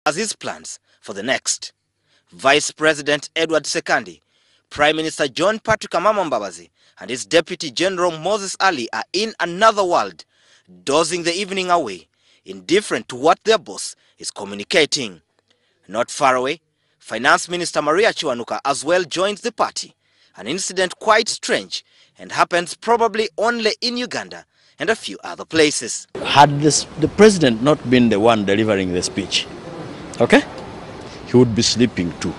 as his plans for the next. Vice President Edward Sekandi, Prime Minister John Patrick Amama Mbabazi, and his Deputy General Moses Ali are in another world, dozing the evening away, indifferent to what their boss is communicating. Not far away, Finance Minister Maria Chiwanuka as well joins the party, an incident quite strange and happens probably only in Uganda and a few other places. Had the president not been the one delivering the speech, okay, he would be sleeping too.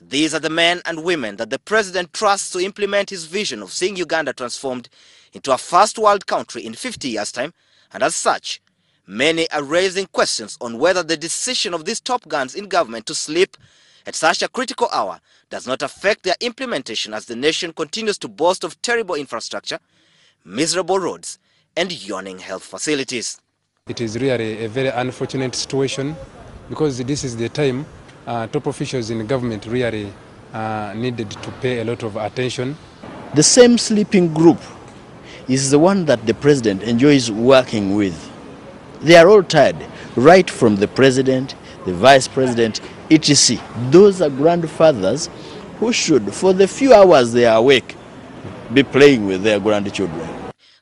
These are the men and women that the president trusts to implement his vision of seeing Uganda transformed into a first world country in 50 years' time, and as such, many are raising questions on whether the decision of these top guns in government to sleep at such a critical hour does not affect their implementation as the nation continues to boast of terrible infrastructure, miserable roads, and yawning health facilities. It is really a very unfortunate situation because this is the time top officials in the government really needed to pay a lot of attention. The same sleeping group is the one that the president enjoys working with. They are all tired, right from the president, the vice president, etc. Those are grandfathers who should, for the few hours they are awake, be playing with their grandchildren.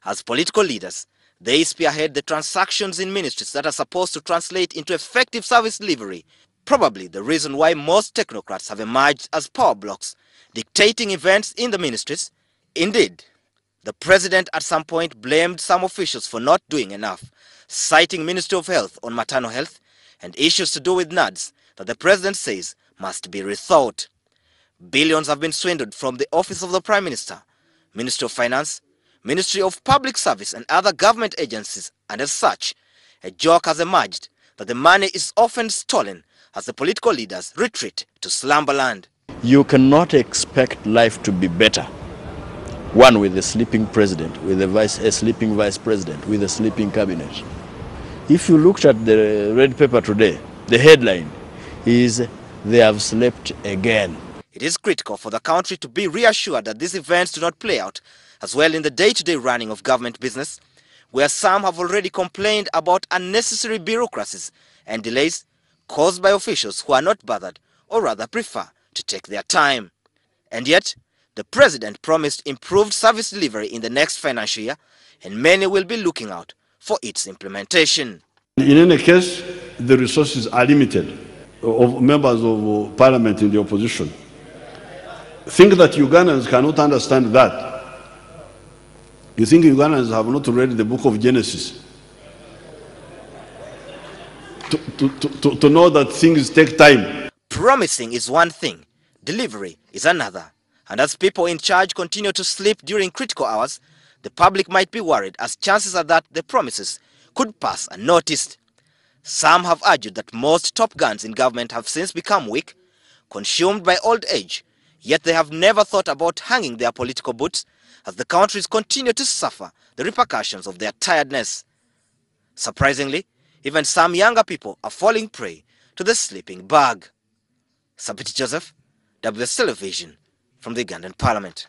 As political leaders, they spearhead the transactions in ministries that are supposed to translate into effective service delivery, probably the reason why most technocrats have emerged as power blocks, dictating events in the ministries. Indeed, the president at some point blamed some officials for not doing enough, citing Ministry of Health on maternal health and issues to do with NADS that the president says must be rethought. Billions have been swindled from the Office of the Prime Minister, Ministry of Finance, Ministry of Public Service and other government agencies, and as such, a joke has emerged that the money is often stolen as the political leaders retreat to slumberland. You cannot expect life to be better. One with a sleeping president, with a sleeping vice president, with a sleeping cabinet. If you looked at the red paper today, the headline is, "They have slept again." It is critical for the country to be reassured that these events do not play out as well in the day-to-day running of government business, where some have already complained about unnecessary bureaucracies and delays caused by officials who are not bothered or rather prefer to take their time. And yet, the president promised improved service delivery in the next financial year, and many will be looking out for its implementation. In any case, the resources are limited of members of parliament in the opposition. Think that Ugandans cannot understand that. You think Ugandans have not read the book of Genesis to know that things take time? Promising is one thing, delivery is another. And as people in charge continue to sleep during critical hours, the public might be worried as chances are that the promises could pass unnoticed. Some have argued that most top guns in government have since become weak, consumed by old age, yet they have never thought about hanging their political boots as the countries continue to suffer the repercussions of their tiredness. Surprisingly, even some younger people are falling prey to the sleeping bug. Sabiti Joseph, WS Television, from the Ugandan Parliament.